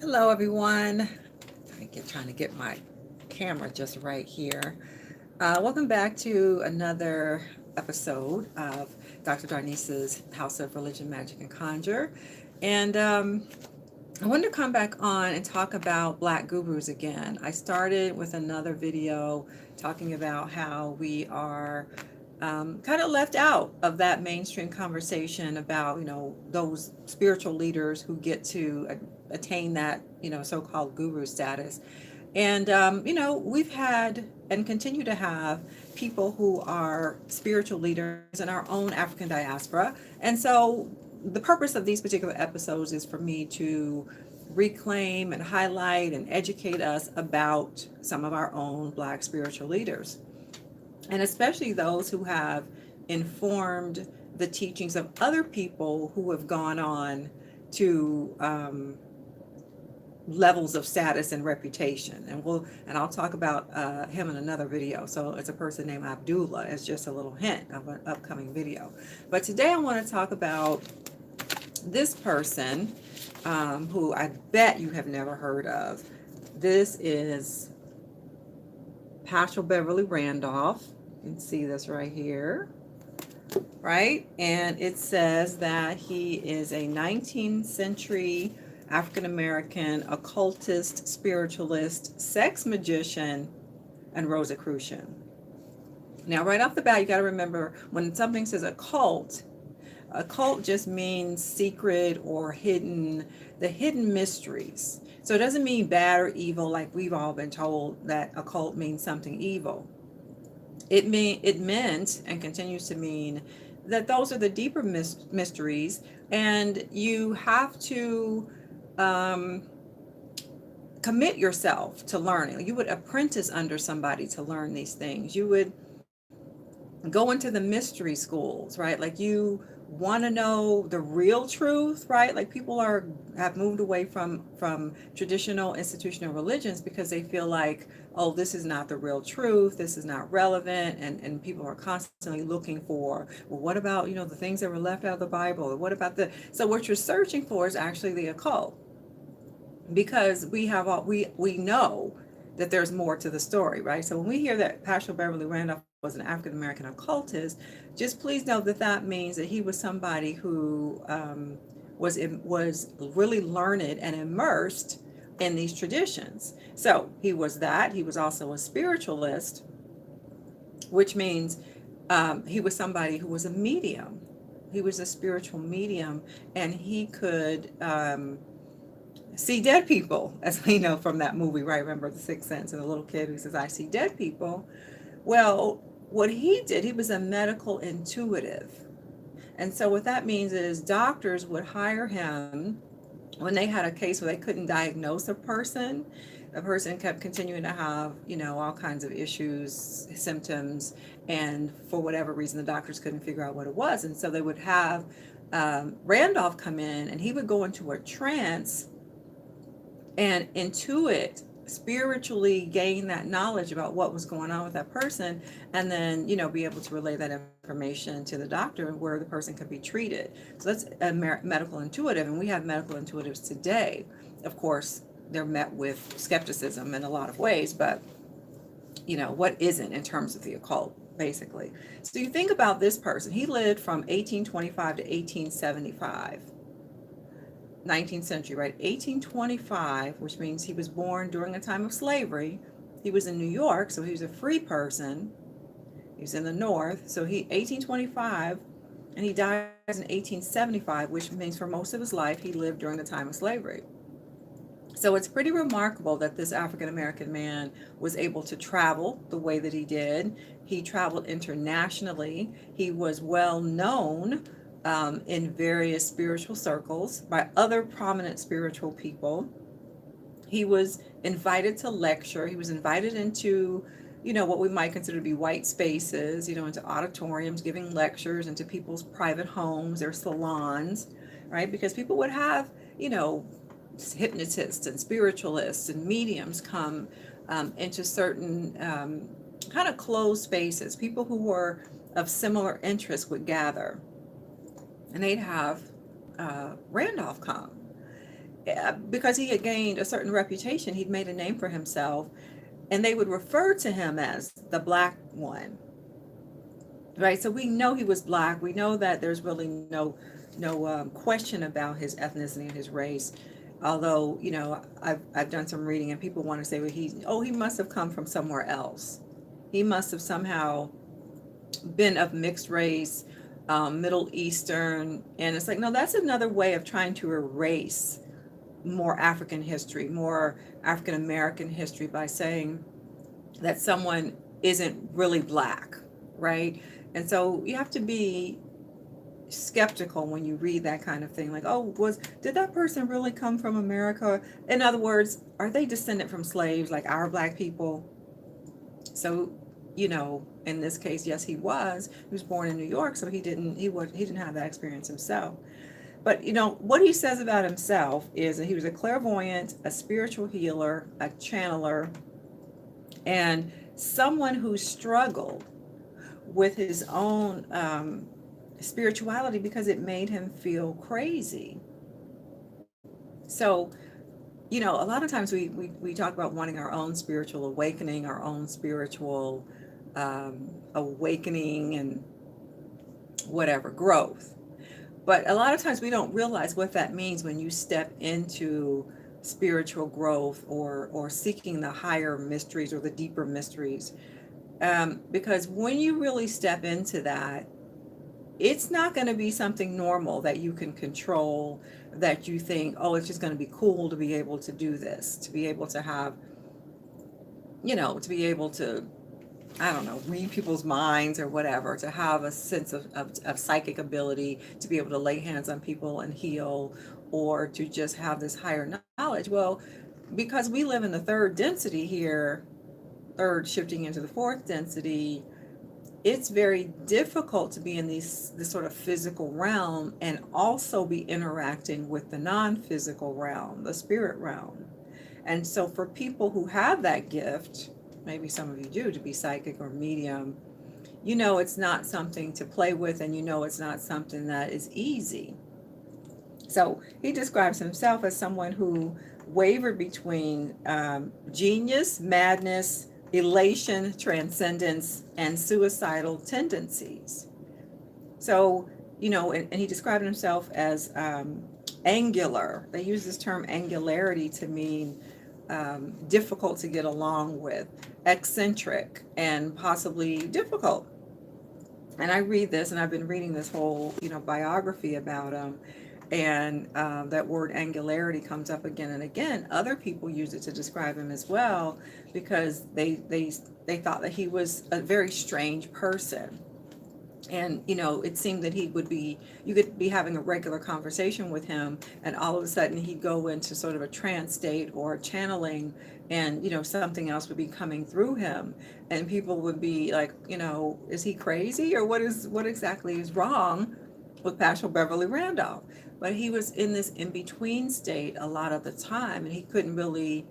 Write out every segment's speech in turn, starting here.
Hello, everyone. Trying to get my camera just right here. Welcome back to another episode of Dr. Darnise's House of Religion, Magic, and Conjure. And I wanted to come back on and talk about Black gurus again. I started with another video talking about how we are kind of left out of that mainstream conversation about, those spiritual leaders who get to attain that, so-called guru status. And, we've had and continue to have people who are spiritual leaders in our own African diaspora. And so the purpose of these particular episodes is for me to reclaim and highlight and educate us about some of our own Black spiritual leaders, and especially those who have informed the teachings of other people who have gone on to levels of status and reputation. And I'll talk about him in another video. So it's a person named Abdullah. It's just a little hint of an upcoming video. But today I want to talk about this person who I bet you have never heard of. This is Paschal Beverly Randolph. You can see this right here, right? And it says that he is a 19th century African American occultist, spiritualist, sex magician, and Rosicrucian. Now, right off the bat, you got to remember when something says occult just means secret or hidden, the hidden mysteries. So it doesn't mean bad or evil like we've all been told that occult means something evil. It meant and continues to mean that those are the deeper mysteries, and you have to commit yourself to learning. You would apprentice under somebody to learn these things. You would go into the mystery schools, right? Like you want to know the real truth, right? Like people have moved away from traditional institutional religions because they feel like, oh, this is not the real truth, this is not relevant, and people are constantly looking for, well, what about, the things that were left out of the Bible, or what about so what you're searching for is actually the occult, because we know that there's more to the story, right? So when we hear that Paschal Beverly Randolph was an African American occultist, just please know that that means that he was somebody who was really learned and immersed in these traditions. So he was that. He was also a spiritualist, which means he was somebody who was a medium. He was a spiritual medium, and he could see dead people, as we know from that movie, right? Remember The Sixth Sense, and the little kid who says, I see dead people. Well, what he did, he was a medical intuitive. And so what that means is doctors would hire him when they had a case where they couldn't diagnose a person. The person kept continuing to have, all kinds of issues, symptoms, and for whatever reason, the doctors couldn't figure out what it was. And so they would have Randolph come in, and he would go into a trance and intuit, spiritually gain that knowledge about what was going on with that person, and then be able to relay that information to the doctor where the person could be treated. So that's a medical intuitive, and we have medical intuitives today. Of course, they're met with skepticism in a lot of ways, but what isn't in terms of the occult, basically. So you think about this person. He lived from 1825 to 1875. 19th century, right? 1825, which means he was born during a time of slavery. He was in New York, so he was a free person. He was in the North, so 1825, and he dies in 1875, which means for most of his life he lived during the time of slavery. So it's pretty remarkable that this African American man was able to travel the way that he did. He traveled internationally. He was well known in various spiritual circles by other prominent spiritual people. He was invited to lecture. He was invited into, what we might consider to be white spaces, into auditoriums, giving lectures, into people's private homes, their salons, right? Because people would have, hypnotists and spiritualists and mediums come into certain kind of closed spaces. People who were of similar interests would gather, and they'd have Randolph come. because he had gained a certain reputation, he'd made a name for himself, and they would refer to him as the black one, right? So we know he was black. We know that there's really no question about his ethnicity and his race. Although, I've done some reading, and people want to say, well, he must have come from somewhere else. He must have somehow been of mixed race, Middle Eastern, and it's like, no, that's another way of trying to erase more African history, more African American history, by saying that someone isn't really black, right? And so you have to be skeptical when you read that kind of thing, like, oh, did that person really come from America? In other words, are they descended from slaves like our black people? So, in this case, yes, he was born in New York, so he didn't have that experience himself. But what he says about himself is that he was a clairvoyant, a spiritual healer, a channeler, and someone who struggled with his own spirituality because it made him feel crazy. So, a lot of times we talk about wanting our own spiritual awakening, our own spiritual awakening, and whatever, growth. But a lot of times we don't realize what that means when you step into spiritual growth, or seeking the higher mysteries or the deeper mysteries. Because when you really step into that, it's not going to be something normal that you can control, that you think, oh, it's just going to be cool to be able to do this, to be able to have, to be able to, I don't know, read people's minds or whatever, to have a sense of psychic ability, to be able to lay hands on people and heal, or to just have this higher knowledge. Well, because we live in the third density here, third shifting into the fourth density, it's very difficult to be in this sort of physical realm and also be interacting with the non-physical realm, the spirit realm. And so for people who have that gift, maybe some of you do, to be psychic or medium, it's not something to play with, and it's not something that is easy. So he describes himself as someone who wavered between genius, madness, elation, transcendence, and suicidal tendencies. So, and he described himself as angular. They use this term angularity to mean difficult to get along with, eccentric, and possibly difficult. And I read this, and I've been reading this whole, biography about him. And that word angularity comes up again and again. Other people use it to describe him as well, because they thought that he was a very strange person. And it seemed that you could be having a regular conversation with him, and all of a sudden he'd go into sort of a trance state or channeling, and something else would be coming through him, and people would be like, is he crazy, or what exactly is wrong with Paschal Beverly Randolph? But he was in this in-between state a lot of the time, and he couldn't really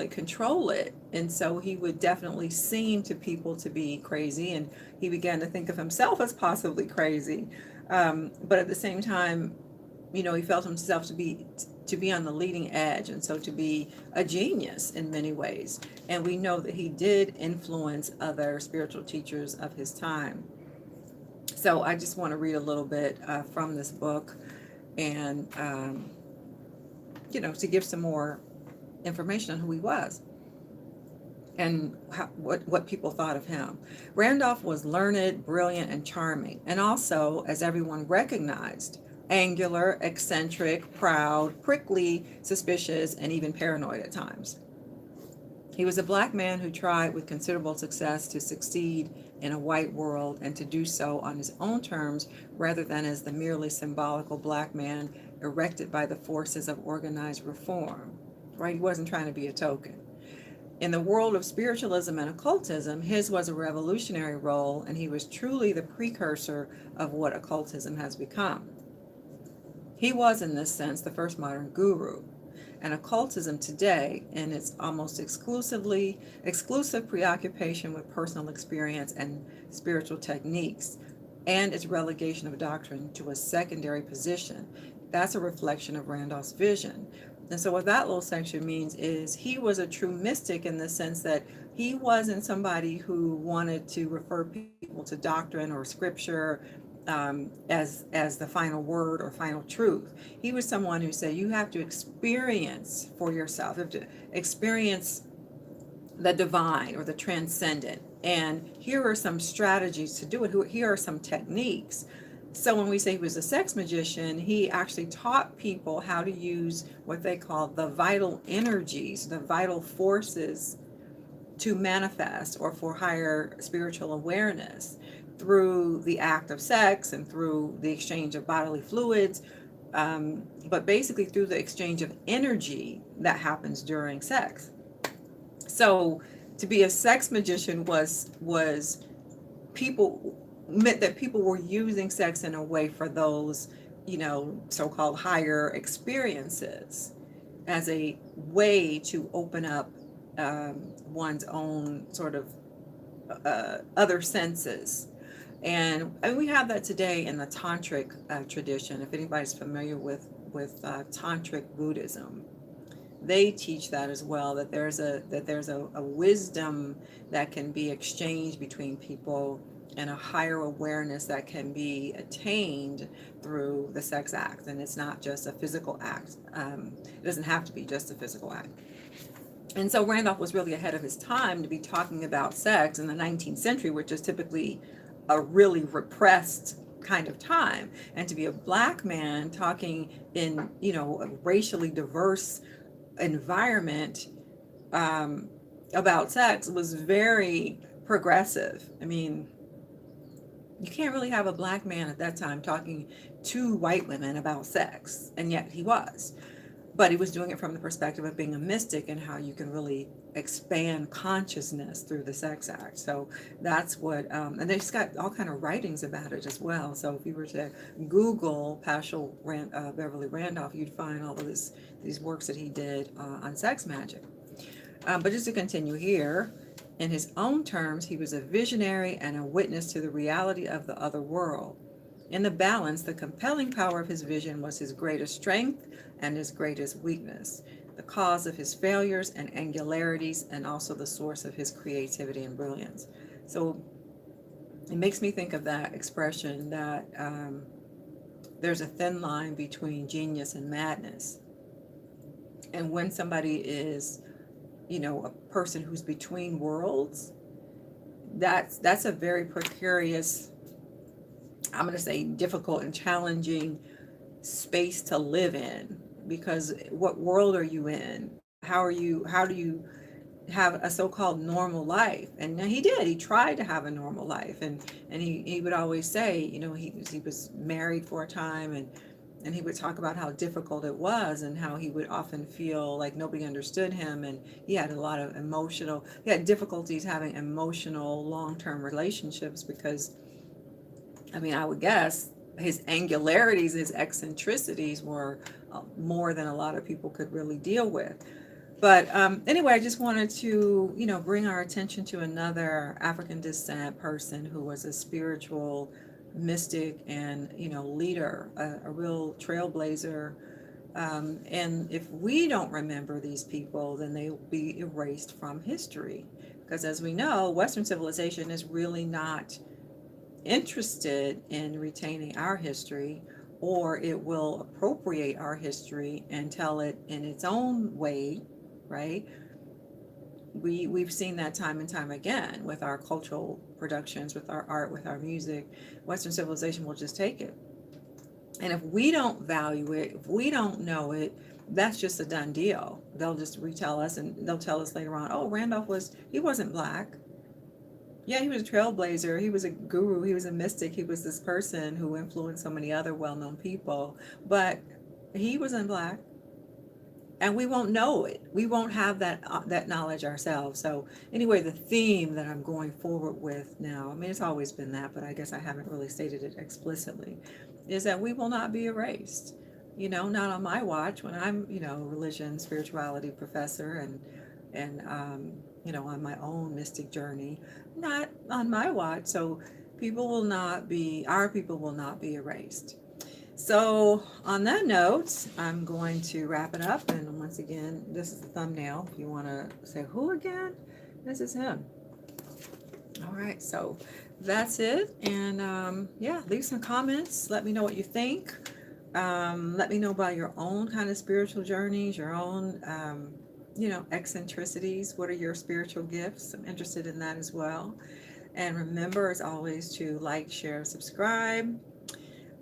control it. And so he would definitely seem to people to be crazy, and he began to think of himself as possibly crazy. But at the same time, he felt himself to be on the leading edge, and so to be a genius in many ways. And we know that he did influence other spiritual teachers of his time. So I just want to read a little bit from this book, and to give some more information on who he was and what people thought of him. Randolph was learned, brilliant, and charming, and also, as everyone recognized, angular, eccentric, proud, prickly, suspicious, and even paranoid at times. He was a black man who tried with considerable success to succeed in a white world, and to do so on his own terms rather than as the merely symbolical black man erected by the forces of organized reform. Right? He wasn't trying to be a token. In the world of spiritualism and occultism, his was a revolutionary role, and he was truly the precursor of what occultism has become. He was, in this sense, the first modern guru. And occultism today, in its almost exclusive preoccupation with personal experience and spiritual techniques, and its relegation of doctrine to a secondary position, That's a reflection of Randolph's vision. And so what that little section means is he was a true mystic in the sense that he wasn't somebody who wanted to refer people to doctrine or scripture as the final word or final truth. He was someone who said you have to experience for yourself. You have to experience the divine or the transcendent. And here are some strategies to do it. Here are some techniques. So when we say he was a sex magician, he actually taught people how to use what they call the vital energies, the vital forces to manifest or for higher spiritual awareness through the act of sex and through the exchange of bodily fluids, but basically through the exchange of energy that happens during sex. So to be a sex magician was people meant that people were using sex in a way for those, so-called higher experiences as a way to open up one's own sort of other senses. And we have that today in the tantric tradition. If anybody's familiar with tantric Buddhism, they teach that as well, that there's a wisdom that can be exchanged between people and a higher awareness that can be attained through the sex act. And it's not just a physical act. It doesn't have to be just a physical act. And so Randolph was really ahead of his time to be talking about sex in the 19th century, which is typically a really repressed kind of time. And to be a black man talking in, a racially diverse environment about sex was very progressive. I mean, you can't really have a black man at that time talking to white women about sex, and yet he was. But he was doing it from the perspective of being a mystic and how you can really expand consciousness through the sex act. So that's what, and they've got all kind of writings about it as well. So if you were to Google Paschal Beverly Randolph, you'd find all of these works that he did on sex magic. But just to continue here, in his own terms, he was a visionary and a witness to the reality of the other world. In the balance, the compelling power of his vision was his greatest strength and his greatest weakness, the cause of his failures and angularities, and also the source of his creativity and brilliance. So it makes me think of that expression that there's a thin line between genius and madness. And when somebody is, a person who's between worlds, that's a very precarious, I'm going to say difficult and challenging space to live in, because what world are you in? How do you have a so-called normal life? And he tried to have a normal life, and he would always say, he was married for a time, and he would talk about how difficult it was and how he would often feel like nobody understood him, and he had difficulties having emotional long-term relationships because, I would guess his angularities, his eccentricities were more than a lot of people could really deal with. But anyway, I just wanted to, bring our attention to another African descent person who was a spiritual mystic and, leader, a real trailblazer. And if we don't remember these people, then they will be erased from history. Because as we know, Western civilization is really not interested in retaining our history, or it will appropriate our history and tell it in its own way, right? We've seen that time and time again with our cultural productions, with our art, with our music. Western civilization will just take it. And if we don't value it, if we don't know it, that's just a done deal. They'll just retell us, and they'll tell us later on, oh, he wasn't black. Yeah, he was a trailblazer. He was a guru. He was a mystic. He was this person who influenced so many other well-known people. But he wasn't black, and we won't know it. We won't have that knowledge ourselves. So anyway, the theme that I'm going forward with now, it's always been that, but I guess I haven't really stated it explicitly, is that we will not be erased. Not on my watch, when I'm, religion, spirituality professor, and on my own mystic journey, not on my watch. So our people will not be erased. So on that note, I'm going to wrap it up. And once again, this is the thumbnail. If you want to say, who again? This is him. All right, so that's it. And yeah, leave some comments. Let me know what you think. Let me know about your own kind of spiritual journeys, your own, eccentricities. What are your spiritual gifts? I'm interested in that as well. And remember, as always, to like, share, subscribe,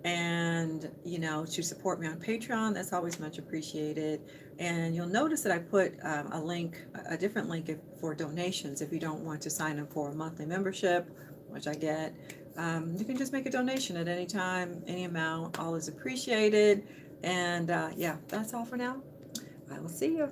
and to support me on Patreon. That's always much appreciated. And you'll notice that I put a different link for donations. If you don't want to sign up for a monthly membership, which I get, you can just make a donation at any time, any amount. All is appreciated. And yeah, that's all for now. I will see you.